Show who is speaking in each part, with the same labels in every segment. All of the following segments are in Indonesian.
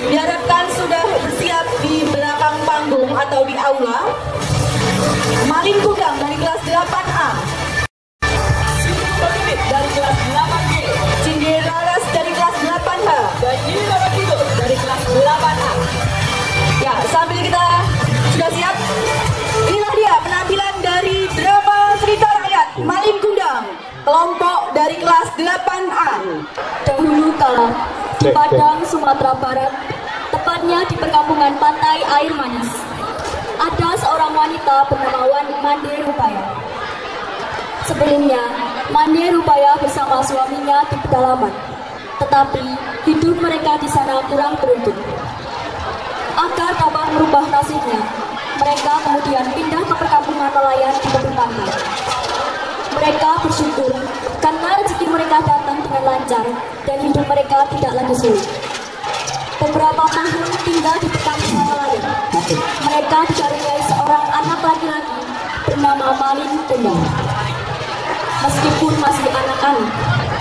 Speaker 1: diharapkan sudah bersiap di belakang panggung atau di aula. Malin Kundang dari kelas 8A,
Speaker 2: dari kelas 8G,
Speaker 1: Cinderlaras dari kelas 8H,
Speaker 2: dan ini dari kelas 8A.
Speaker 1: Ya, sambil kita sudah siap, inilah dia penampilan dari drama cerita rakyat Malin Kundang, kelompok dari kelas 8A.
Speaker 3: Dahulu kala, di Padang, Sumatera Barat, tepatnya di perkampungan Pantai Air Manis, ada seorang wanita bernama Mande Rupaya. Sebelumnya, Mande Rupaya bersama suaminya di pedalaman, tetapi hidup mereka di sana kurang beruntung. Agar dapat merubah nasibnya, mereka kemudian pindah ke perkampungan nelayan di tepi pantai. Mereka bersyukur karena rezeki mereka datang dengan lancar dan hidup mereka tidak lagi sulit. Beberapa tahun tinggal di perkampungan nelayan, mereka dikaruniai seorang anak laki-laki bernama Malin Kundang. Meskipun masih anak-anak,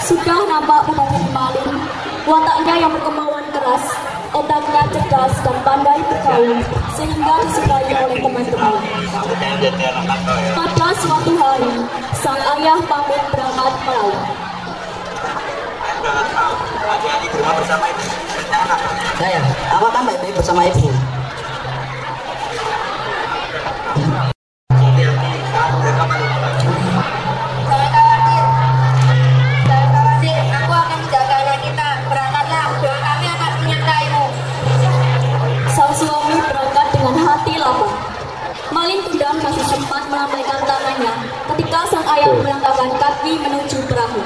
Speaker 3: sudah nampak penyakit Malin, wataknya yang berkemauan keras, otaknya cerdas dan pandai bergaul, sehingga disukai oleh teman-teman. Pada suatu hari, sang ayah pamit berangkat melaut.
Speaker 4: Saya, apa kan baik-baik bersama ibu?
Speaker 3: Malin Kundang masih sempat melambaikan tangannya ketika sang ayah melangkahkan kaki menuju perahu.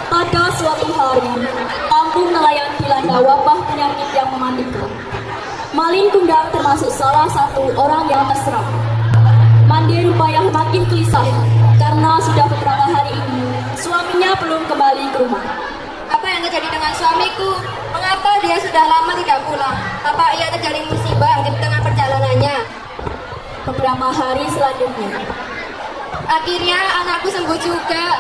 Speaker 3: Pada suatu hari, kampung nelayan dilanda wabah penyakit yang mematikan. Malin Kundang termasuk salah satu orang yang terserang. Mande Rupaya makin gelisah karena sudah beberapa hari ini suaminya belum kembali ke rumah.
Speaker 5: Apa yang terjadi dengan suamiku? Mengapa dia sudah lama tidak pulang? Apa ia terjadi musibah di tengah perjalanannya?
Speaker 3: Beberapa hari selanjutnya,
Speaker 5: akhirnya anakku sembuh juga.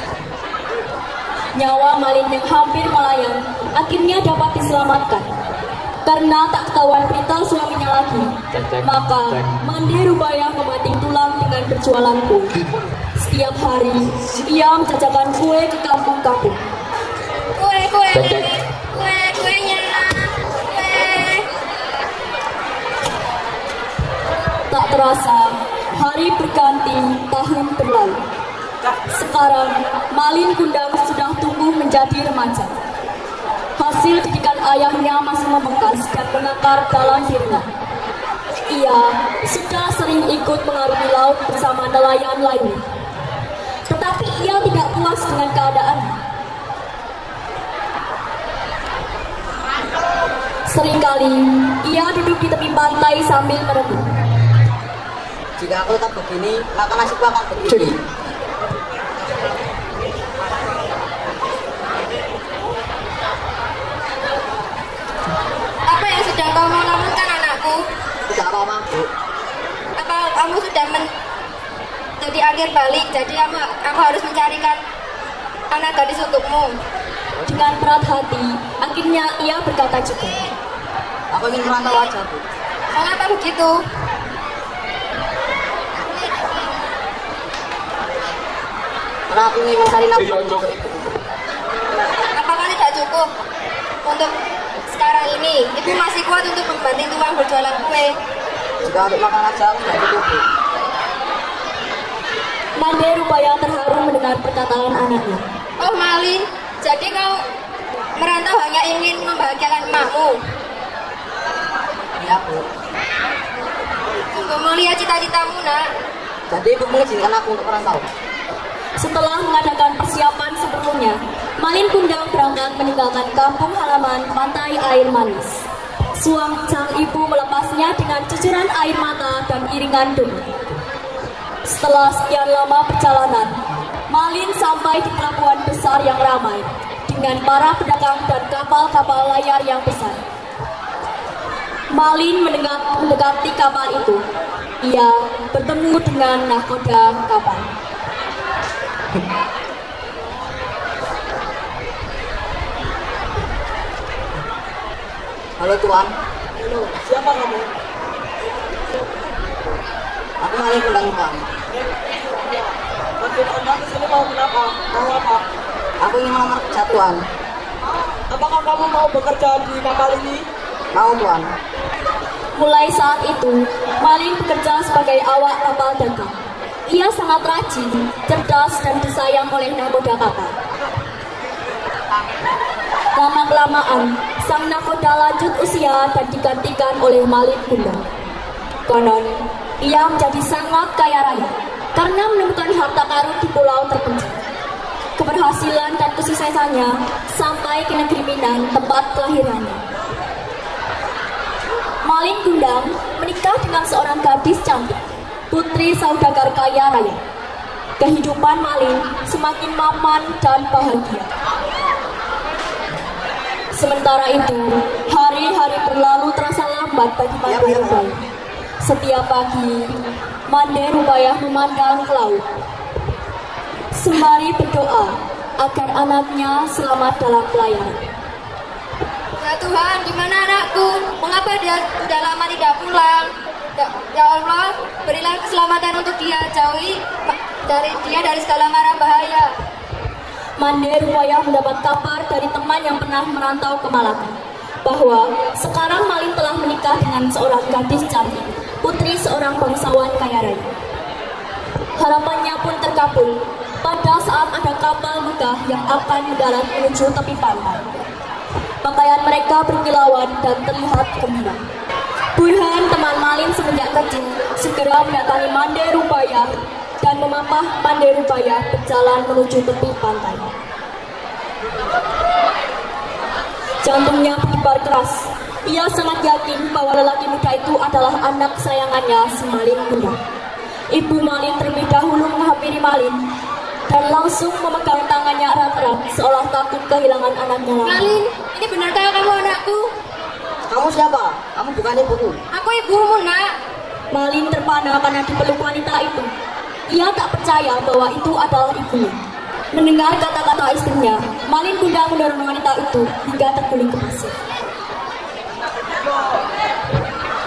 Speaker 3: Nyawa Malin yang hampir melayang akhirnya dapat diselamatkan. Karena tak ketahuan berita suaminya lagi, maka Mande Rupaya memating tulang dengan berjualan kue. Setiap hari, ia menjajakan kue ke kampung-kampung.
Speaker 5: Kuenya, kue.
Speaker 3: Tak terasa, hari berganti, tahun berlalu. Sekarang, Malin Kundang sudah tumbuh menjadi remaja. Hasil didikan ayahnya masih membekas dan mengakar dalam dirinya. Ia sudah sering ikut mengarungi laut bersama nelayan lainnya. Tetapi ia tidak puas dengan keadaannya. Seringkali, ia duduk di tepi pantai sambil merenung.
Speaker 4: Jika aku tetap begini, maka nasibku akan begini.
Speaker 5: Apa yang sudah kau mau lakukan, anakku?
Speaker 4: Tidak apa-apa, Bu.
Speaker 5: Apa kamu sudah jadi akhir balik? Jadi aku harus mencarikan anak gadis untukmu.
Speaker 3: Dengan berat hati, akhirnya ia berkata juga,
Speaker 4: Aku ingin merantau aja, Bu.
Speaker 5: Mengapa begitu?
Speaker 4: Karena aku ingin mencari nafkah untuk ibu.
Speaker 5: Apakah tidak cukup untuk sekarang ini? Ibu masih kuat untuk membanting tulang berjualan kue.
Speaker 4: Jika untuk makan aja, aku tidak cukup, Bu.
Speaker 3: Mande Rupaya terharu mendengar perkataan anaknya.
Speaker 5: Oh Malin, jadi kau merantau hanya ingin membahagiakan emakmu.
Speaker 4: Iya, Bu.
Speaker 5: Sungguh mulia cita-citamu, nak.
Speaker 4: Jadi ibu mengizinkan aku untuk merantau.
Speaker 3: Setelah mengadakan persiapan sebelumnya, Malin Kundang berangkat meninggalkan kampung halaman Pantai Air Manis. Sang ibu melepasnya dengan cucuran air mata dan iringan doa. Setelah sekian lama perjalanan, Malin sampai di pelabuhan besar yang ramai dengan para pedagang dan kapal-kapal layar yang besar. Malin mendekati kapal itu. Ia bertemu dengan nahkoda kapal.
Speaker 4: Halo Tuan,
Speaker 2: Halo, siapa kamu?
Speaker 4: aku Malin Kundang Tuan.
Speaker 2: Maksud Anda kesini mau kenapa? Mau apa?
Speaker 4: Aku ingin melamar kerja Tuan.
Speaker 2: Apakah kamu mau bekerja di kapal ini?
Speaker 4: Mau Tuan.
Speaker 3: Mulai saat itu, Malin bekerja sebagai awak kapal dagang. Ia sangat rajin, cerdas, dan disayang oleh nakoda kapal. Lama-kelamaan, sang nakoda lanjut usia dan digantikan oleh Malin Kundang. Konon, ia menjadi sangat kaya raya karena menemukan harta karun di pulau terpencil. Keberhasilan dan kesuksesannya sampai ke negeri Minang, tempat kelahirannya. Malin Kundang menikah dengan seorang gadis cantik, putri saudagar kaya raya. Kehidupan Malin semakin mapan dan bahagia. Sementara itu, hari-hari berlalu terasa lambat bagi Mande Rupaya. Setiap pagi, Mande Rupaya memandang ke laut, sembari berdoa agar anaknya selamat dalam pelayaran.
Speaker 5: Ya Tuhan, di mana anakku? Mengapa dia sudah lama tidak pulang? Ya Allah, berilah keselamatan untuk dia, jauhi dari segala mara bahaya.
Speaker 3: Mande Rupaya mendapat kabar dari teman yang pernah merantau ke Malaka bahwa sekarang Malin telah menikah dengan seorang gadis cantik, putri seorang bangsawan kaya raya. Harapannya pun terkabul pada saat ada kapal megah yang akan mendarat menuju tepi pantai. Pakaian mereka berkilauan dan terlihat gembira. Burhan, teman Malin semenjak kecil, segera mendatangi Mande Rupaya dan memapah Mande Rupaya berjalan menuju tepi pantai. Jantungnya berdebar keras. Ia sangat yakin bahwa lelaki muda itu adalah anak kesayangannya, si Malin Kundang. Ibu Malin terlebih dahulu menghampiri Malin dan langsung memegang tangannya erat-erat seolah takut kehilangan anaknya lagi.
Speaker 5: Malin, ini benarkah kamu anakku?
Speaker 4: Kamu siapa? Kamu bukan ibuku.
Speaker 5: Aku ibumu, nak.
Speaker 3: Malin terpana karena dipeluk wanita itu. Ia tak percaya bahwa itu adalah ibunya. Mendengar kata-kata istrinya, Malin Kundang mendorong wanita itu hingga terguling ke pasir.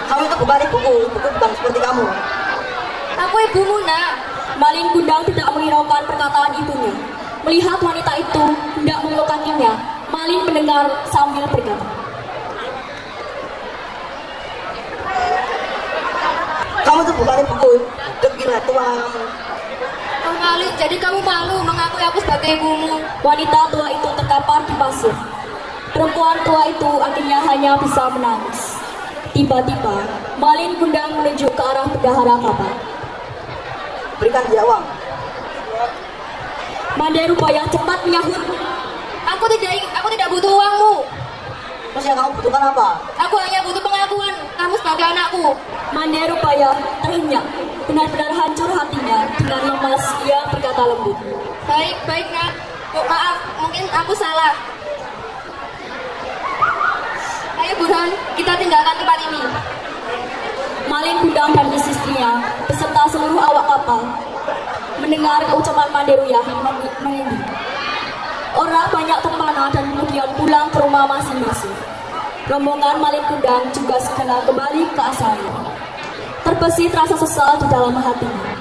Speaker 4: Kamu itu bukan ibuku bukan seperti kamu.
Speaker 5: Aku ibumu, nak.
Speaker 3: Malin Kundang tidak menghiraukan perkataan ibunya. Melihat wanita itu hendak memeluk kakinya, Malin mendengar sambil berkata,
Speaker 4: Kamu itu bukan ibuku. Dekila tua kamu.
Speaker 5: Oh Malin, jadi kamu malu mengakui aku sebagai ibumu.
Speaker 3: wanita tua itu terkapar di pasir. Perempuan tua itu akhirnya hanya bisa menangis. Tiba-tiba, Malin Kundang menuju ke arah bendahara kapal.
Speaker 4: Berikan dia uang.
Speaker 3: Mande Rupaya cepat menyahut.
Speaker 5: Aku tidak butuh uangmu.
Speaker 4: Terus yang kamu butuhkan apa?
Speaker 5: Aku hanya butuh pengakuan kamu sebagai anakku.
Speaker 3: Mande Rupaya terhenyak. Benar-benar hancur hatinya. Dengan lemas ia berkata lembut.
Speaker 5: Baik, nak. Oh, maaf, mungkin aku salah. Ayo Burhan, kita tinggalkan tempat ini.
Speaker 3: Malin Kundang dan istrinya beserta seluruh awak kapal mendengar ucapan Mande Rupaya merinding. Orang banyak terpana dan kemudian pulang ke rumah masing-masing. Rombongan Malin Kundang juga segera kembali ke asalnya. Terbesit rasa sesal di dalam hatinya.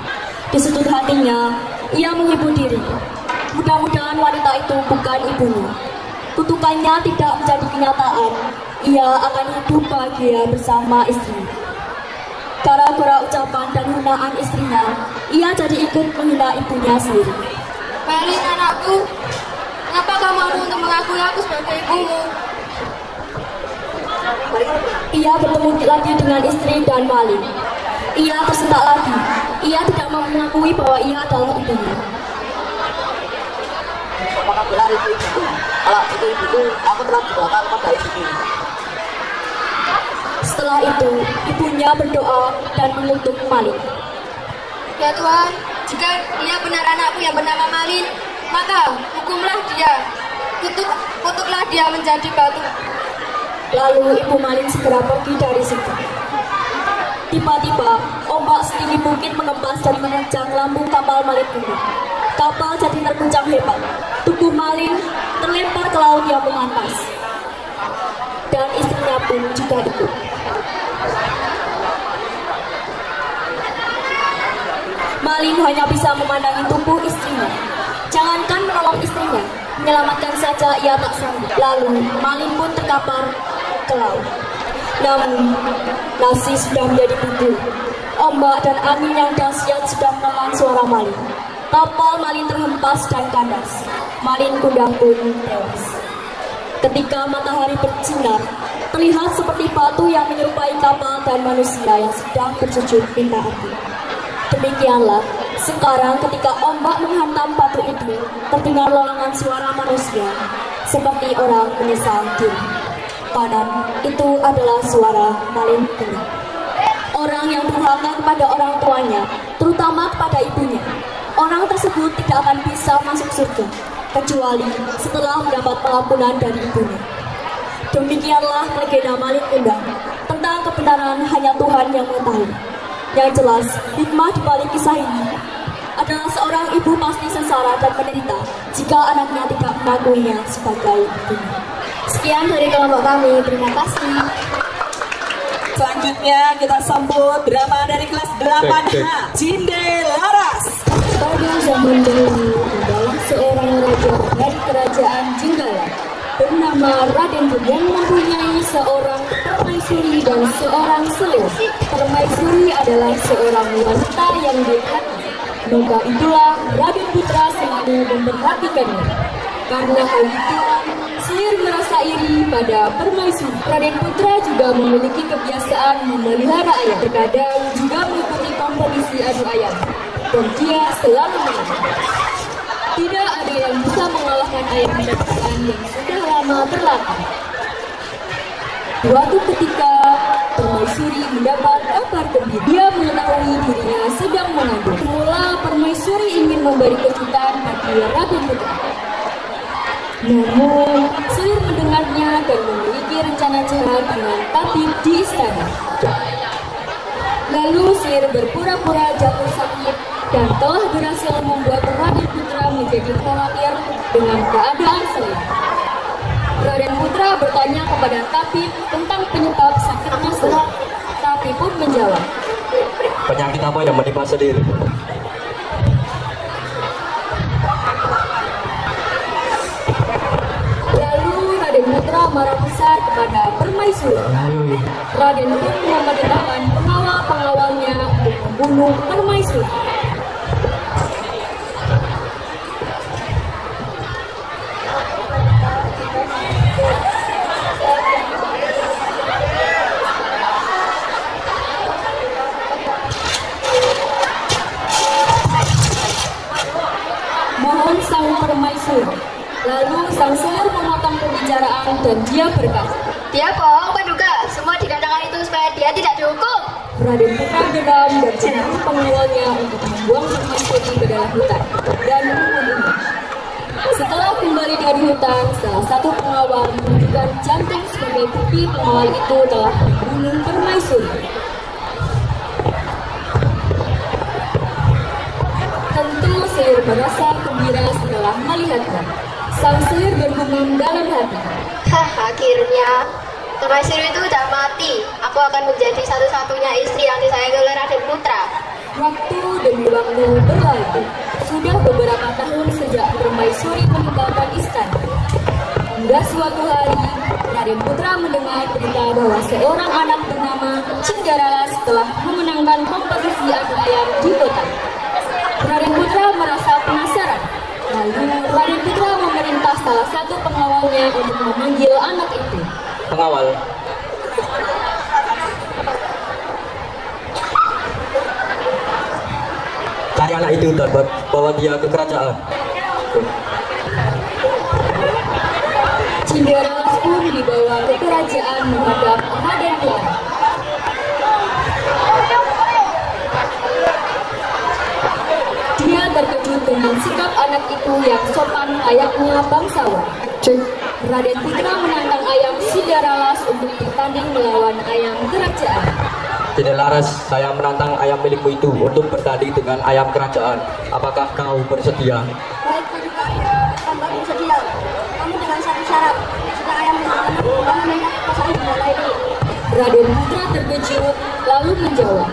Speaker 3: Di sudut hatinya, ia menghibur diri. Mudah-mudahan wanita itu bukan ibunya. Kutukannya tidak menjadi kenyataan. Ia akan hidup bahagia bersama istrinya. Gara-gara ucapan dan hinaan istrinya, ia jadi ikut menghina ibunya sendiri.
Speaker 5: Malin, anakku, kenapa kamu malu untuk mengakui aku sebagai ibumu?
Speaker 3: Ia bertemu lagi dengan istri dan Malin. Ia tersentak lagi. Ia tidak mau mengakui bahwa ia adalah ibunya.
Speaker 4: Apakah benar itu ibuku? Kalau itu ibuku, aku telah dibawa kepada ibuku.
Speaker 3: Setelah itu, ibunya berdoa dan mengutuk Malin.
Speaker 5: Ya Tuhan, jika dia benar anakku yang bernama Malin, maka hukumlah dia. Kutuklah dia menjadi batu.
Speaker 3: Lalu ibu Malin segera pergi dari situ. Tiba-tiba, ombak setinggi bukit mengembas dan menerjang lambung kapal Malin Kundang. Kapal jadi terguncang hebat. Tubuh Malin terlempar ke laut yang menghantas. Dan istrinya pun juga ikut. Malin hanya bisa memandangi tubuh istrinya. Jangankan menolong istrinya, menyelamatkan saja ia tak sanggup. Lalu Malin pun terkapar ke laut. Namun nasib sudah menjadi buntu. Ombak dan angin yang dahsyat sudah menelan suara Malin. Kapal Malin terhempas dan kandas. Malin Kundang pun tewas. Ketika matahari bersinar, terlihat seperti batu yang menyerupai kapal dan manusia yang sedang bersujud minta ampun. Demikianlah, sekarang ketika ombak menghantam batu itu, terdengar lolongan suara manusia, seperti orang menyesal diri. Padahal itu adalah suara Malin Kundang. Orang yang durhaka kepada orang tuanya, terutama kepada ibunya. Orang tersebut tidak akan bisa masuk surga, kecuali setelah mendapat pengampunan dari ibunya. Demikianlah legenda Malin Kundang. Tentang kebenaran hanya Tuhan yang mengetahui. Yang jelas, hikmah dibalik kisah ini adalah seorang ibu pasti sengsara dan menderita jika anaknya tidak mengakuinya sebagai ibunya. Sekian dari kelompok kami, terima kasih.
Speaker 1: Selanjutnya kita sambut drama dari kelas 8H, Cinde Laras.
Speaker 3: Pada zaman dahulu adalah seorang raja dari kerajaan Jenggala bernama Raden Budur yang mempunyai seorang permaisuri dan seorang selur. Permaisuri adalah seorang wanita yang dekat. Maka itulah Raden Putra selalu memperhatikannya. Karena hal itu, Selir merasa iri pada permaisuri. Raden Putra juga memiliki kebiasaan memelihara ayam. Terkadang juga mengikuti kompetisi adu ayam. Dan dia selalu menang. Tidak ada yang bisa mengalahkan ayam perempuan yang sudah lama terlatih. Suatu ketika, permaisuri mendapat kabar gembira. Dia mengetahui dirinya sedang mengandung. Semula permaisuri ingin memberi kejutan bagi Raden Putra. Namun, Selir mendengarnya dan memiliki rencana jahat dengan tabib di istana. Lalu Selir berpura-pura jatuh sakit dan telah berhasil membuat Raden Putra menjadi khawatir dengan keadaan Selir. Raden Putra bertanya kepada tabib tentang penyebab sakitnya Selir. Tabib pun menjawab,
Speaker 2: Penyakit apa yang menimpa Selir?
Speaker 3: Lalu Raden Putra marah besar kepada permaisuri. Raden pun memerintahkan pengawal-pengawalnya untuk membunuh permaisuri. Mohon sang permaisuri. Lalu sang Selir memotong pembicaraan dan dia berkata,
Speaker 5: Dia bohong, Paduka. Semua dikatakan itu supaya dia tidak dihukum.
Speaker 3: Raden Putra geram dan menyuruh pengawalnya untuk membuang permaisuri ke dalam hutan dan membunuhnya. Setelah kembali dari hutan, salah satu pengawal menunjukkan jantung sebagai bukti pengawal itu telah membunuh permaisuri. Tentu Selir merasa gembira setelah melihatnya. Sang Selir bergumam dalam hati,
Speaker 5: Akhirnya, permaisuri itu sudah mati. Aku akan menjadi satu-satunya istri yang disayangi oleh Raden Putra.
Speaker 3: waktu demi waktu berlalu. Sudah beberapa tahun sejak permaisuri meninggalkan istana. Hingga suatu hari, Raden Putra mendengar berita bahwa seorang anak bernama Cinderella telah memenangkan kompetisi adu ayam di kota. Raden Putra merasa penasaran. Lalu Raden Putra memerintah salah satu pengawalnya untuk memanggil anak itu.
Speaker 2: Pengawal, cari anak itu dan bawa dia ke kerajaan.
Speaker 3: Cinderella pun dibawa ke kerajaan menghadap Raden Putra. Dia terkejut dengan sikap anak itu yang sopan layaknya bangsawan. Raden Putra menantang ayam Cinderella untuk bertanding melawan ayam kerajaan.
Speaker 2: Tidak laras, saya menantang ayam milikmu itu untuk bertanding dengan ayam kerajaan. Apakah kau bersedia?
Speaker 5: Baik, Paduka. Hamba bersedia. Kamu dengan satu syarat. Jika ayam itu kamu melihat pasangan di ini.
Speaker 3: Raden Putra terkejut lalu menjawab,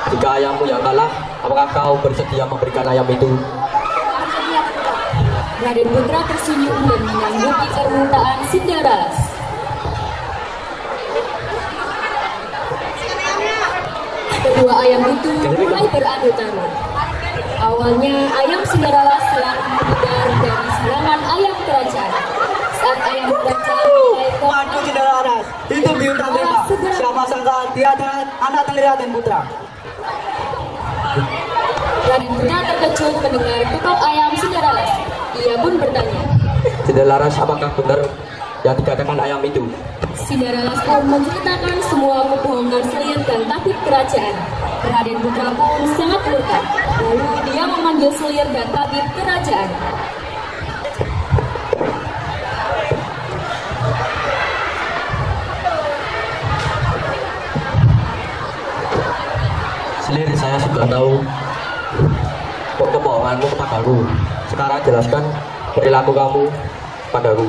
Speaker 2: Jika ayammu yang kalah, apakah kau bersedia memberikan ayam itu?
Speaker 3: Raden Putra tersenyum dan menyanggupi permintaan Cinderella. Kedua ayam itu mulai beradu taruh. Awalnya ayam Cinderella selalu menghindar dari serangan ayam kerajaan. Saat ayam kerajaan mulai
Speaker 4: Waduh, Cinderella, itu bintang tema. Siapa sangka dia adalah anak dari Raden Putra.
Speaker 3: Raden Putra terkejut mendengar kekok ayam Cinderella. Ia pun bertanya.
Speaker 2: Cinderella, apakah benar yang dikatakan ayam itu?
Speaker 3: Cinderella pun menceritakan semua kebohongan Selir dan tabib kerajaan. Raden Putra pun sangat murka. Lalu dia memanggil Selir dan tabib kerajaan.
Speaker 2: Selir, saya sudah tahu kebohonganmu kepadaku. Sekarang jelaskan perilaku kamu padaku.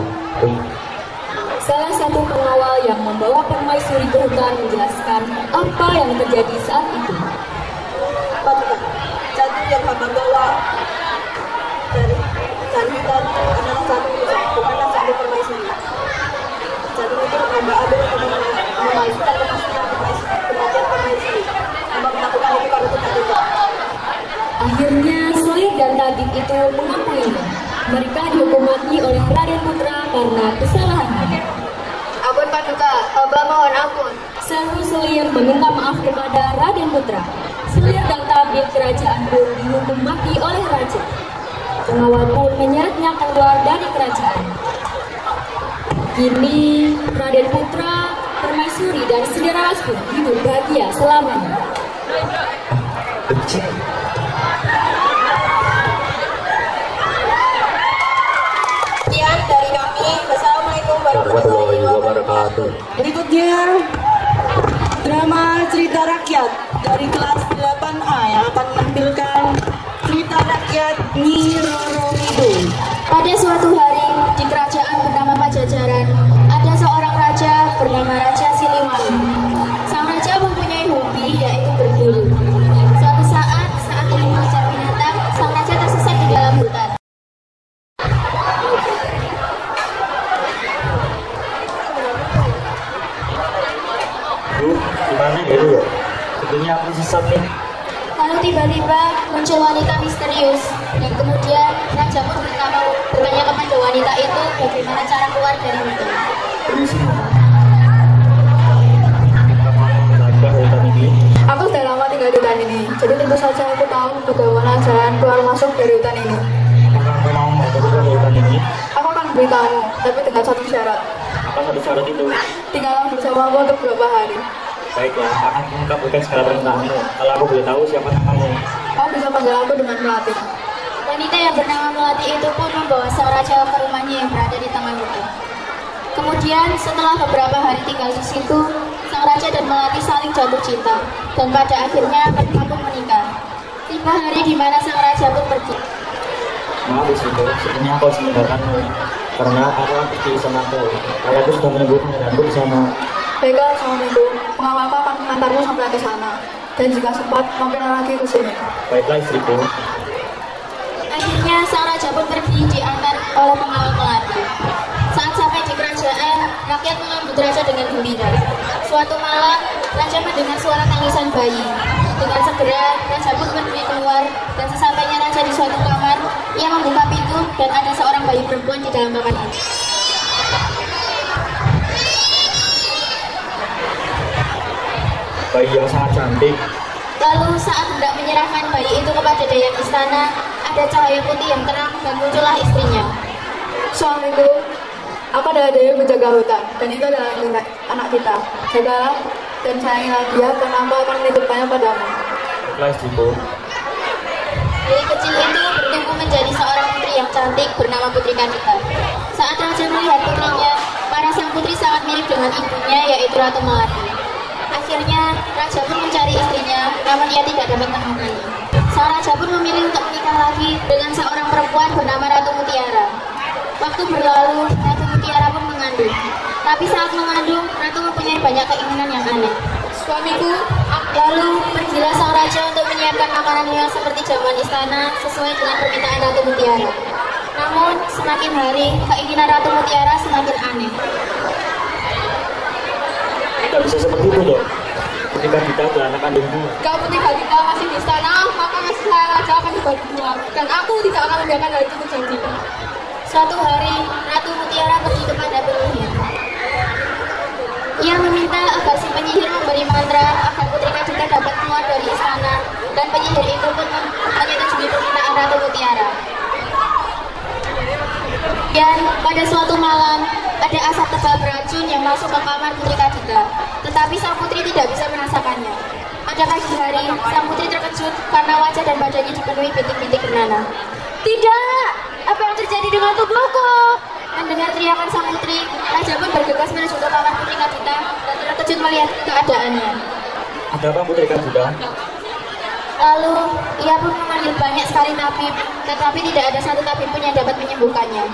Speaker 3: Salah satu pengawal yang membawa permaisuri ke hutan menjelaskan apa yang terjadi saat itu.
Speaker 1: Paduka, jatuh yang hamba bawa dari hutan adalah jatuh bukanlah jatuh permaisuri. Jatuh itu hamba ambil untuk memastikan kepastian kematian permaisuri. Hamba melakukan itu karena tidak juga.
Speaker 3: Akhirnya Selir dan tabib itu mengakuinya. Mereka dihukum mati oleh Raden Putra karena kesalahannya.
Speaker 5: Ampun Paduka, hamba mohon ampun.
Speaker 3: Seru Selir meminta maaf kepada Raden Putra. Selir dan tabib kerajaan pun dihukum mati oleh raja. Pengawal pun menyeretnya keluar dari kerajaan. Kini Raden Putra, Permaisuri dan Cinderella pun hidup bahagia selamanya.
Speaker 1: Sekian dari kami. Wassalamualaikum
Speaker 2: Warahmatullahi wabarakatuh.
Speaker 1: Berikutnya drama cerita rakyat dari kelas 8A yang akan menampilkan cerita rakyat Nyi Roro Kidul.
Speaker 5: Pada suatu hari di kerajaan bernama Pajajaran, ada seorang raja bernama Raja Siliwangi. Sang raja mempunyai hobi yaitu berburu. Suatu saat ingin mengejar binatang, sang raja tersesat di dalam hutan.
Speaker 2: Bu, gimana ya lu? Sebenarnya aku sesat nih.
Speaker 5: Lalu tiba-tiba muncul wanita misterius dan kemudian raja pun bertanya kepada wanita itu bagaimana cara keluar dari hutan.
Speaker 1: Aku sudah lama tinggal di hutan ini, jadi tentu saja aku tahu bagaimana jalan keluar masuk dari hutan ini.
Speaker 2: Apakah kau mau masuk ke hutan ini?
Speaker 1: Aku akan memberitahu, tapi dengan satu syarat.
Speaker 2: Apa satu syarat itu?
Speaker 1: Tinggallah bersama aku untuk beberapa hari.
Speaker 2: Baiklah, akan mengabulkan segala permintaanmu. Kalau aku boleh tahu siapa namamu?
Speaker 1: Kau bisa panggil aku dengan Melati.
Speaker 5: Wanita yang bernama Melati itu pun membawa sang raja ke rumahnya yang berada di tengah hutan. Kemudian setelah beberapa hari tinggal di situ, sang raja dan Melati saling jatuh cinta dan pada akhirnya mereka pun menikah. Tiba hari di mana sang raja pun pergi.
Speaker 2: Maaf Istriku, sebenarnya aku harus meninggalkanmu karena aku akan pergi sama aku. Ayahku sudah menyebutnya dan aku di sana.
Speaker 1: Baiklah, Assalamualaikum. Pengawalku akan mengantarmu sampai ke sana. Dan jika sempat, mampir lagi ke sini.
Speaker 2: Baiklah istriku.
Speaker 5: Akhirnya sang raja pun pergi diantar oleh pengawal Melati. Saat sampai di kerajaan, rakyat menyambut raja dengan gembira. Suatu malam, raja mendengar suara tangisan bayi. Dengan segera, raja pun pergi keluar dan sesampainya raja di suatu kamar, ia membuka pintu dan ada seorang bayi perempuan di dalam kamar itu.
Speaker 2: Bayi yang sangat cantik.
Speaker 5: Lalu saat hendak menyerahkan bayi itu kepada dayang istana, ada cahaya putih yang terang dan muncullah istrinya.
Speaker 1: Assalamualaikum. Aku adalah Dewi penjaga hutan, dan itu adalah anak kita. Jagalah dan sayangilah dia, karena aku akan menitipkannya padamu.
Speaker 2: Baiklah istriku.
Speaker 5: Bayi kecil itu bertumbuh menjadi seorang putri yang cantik bernama Putri Kandika. Saat raja melihat putrinya, para sang putri sangat mirip dengan ibunya, yaitu Ratu Melati. Akhirnya, raja pun mencari istrinya, namun ia tidak dapat menemukannya. Sang raja pun memilih untuk menikah lagi dengan seorang perempuan bernama Ratu Mutiara. Waktu berlalu, Ratu Mutiara pun mengandung.
Speaker 6: Tapi saat mengandung, Ratu mempunyai banyak keinginan yang aneh.
Speaker 5: Suamiku,
Speaker 6: Lalu pergilah sang raja untuk menyiapkan makanan yang seperti jamuan istana sesuai dengan permintaan Ratu Mutiara. Namun semakin hari keinginan Ratu Mutiara semakin aneh.
Speaker 2: Tidak bisa seperti itu dong. Ketika kita adalah anak kandungmu.
Speaker 5: jika Putrika Dita masih di istana, maka kasih sayang raja akan dibagi dua, dan aku tidak akan membiarkan hal itu terjadi.
Speaker 6: Suatu hari Ratu Mutiara pergi kepada penyihir. Ia meminta agar si penyihir memberi mantra agar Putrika Dita dapat keluar dari istana, dan penyihir itu pun menyetujui permintaan Ratu Mutiara. Dan pada suatu malam ada asap tebal beracun yang masuk ke kamar Putrika Dita, tetapi sang putri tidak bisa merasakannya. Pada pagi hari, sang putri terkejut karena wajah dan badannya dipenuhi bintik-bintik bernanah. Tidak! Apa yang terjadi dengan tubuhku? Mendengar teriakan sang putri, raja pun bergegas menuju ke kamar Putrika Dita dan terkejut melihat keadaannya.
Speaker 2: Ada apa Putrika Dita?
Speaker 6: Lalu, ia pun memanggil banyak sekali tabib, tetapi tidak ada satu tabib pun yang dapat menyembuhkannya.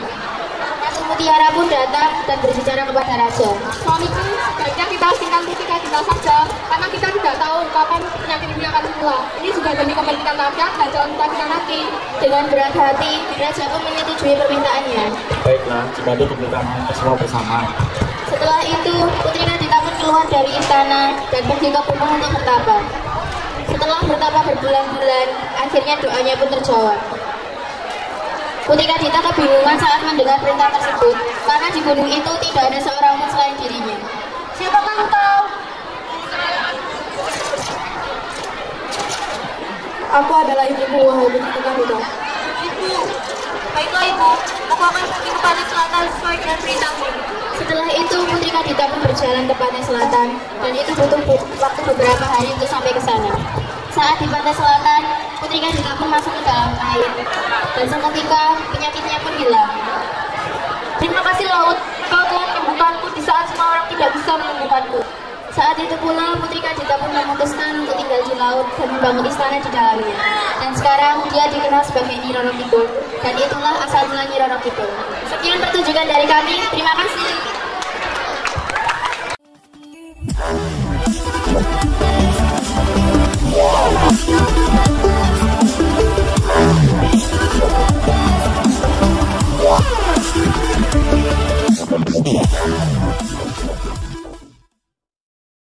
Speaker 6: Ratu Mutiara pun datang dan berbicara kepada raja.
Speaker 5: Suamiku, sebaiknya kita asingkan Putrika Dita saja, karena kita tidak tahu kapan penyakit ini akan sembuh. Ini juga demi kepentingan rakyat dan jalan kita nanti.
Speaker 6: Dengan berat hati, raja pun menyetujui permintaannya.
Speaker 2: Baiklah, jika itu dibutuhkan kita semua bersama.
Speaker 6: Setelah itu, Putrika Dita pun keluar dari istana dan pergi ke gunung untuk bertapa. Setelah bertapa berbulan-bulan, akhirnya doanya pun terjawab. Putrika Dita kebingungan saat mendengar perintah tersebut, karena di gunung itu tidak ada seorang pun selain dirinya. Siapakah engkau?
Speaker 1: Aku adalah ibumu, wahai Putrika Dita.
Speaker 5: Ibu, baiklah ibu, aku akan pergi ke pantai selatan sesuai dengan perintahmu.
Speaker 6: Setelah itu, Putrika Dita pun berjalan ke pantai selatan, dan itu butuh waktu beberapa hari untuk sampai ke sana. Saat di pantai selatan, Putrika Dita pun masuk ke dalam air, dan seketika penyakitnya pun hilang.
Speaker 5: Terima kasih laut, kau telah menyembuhkanku di saat semua orang tidak bisa menyembuhkanku.
Speaker 6: Saat itu pula, Putrika Dita pun memutuskan untuk tinggal di laut dan membangun istana di dalamnya. Dan sekarang dia dikenal sebagai Nyi Roro Kidul, dan itulah asal mula Nyi Roro Kidul. Sekian pertunjukan dari kami, terima kasih.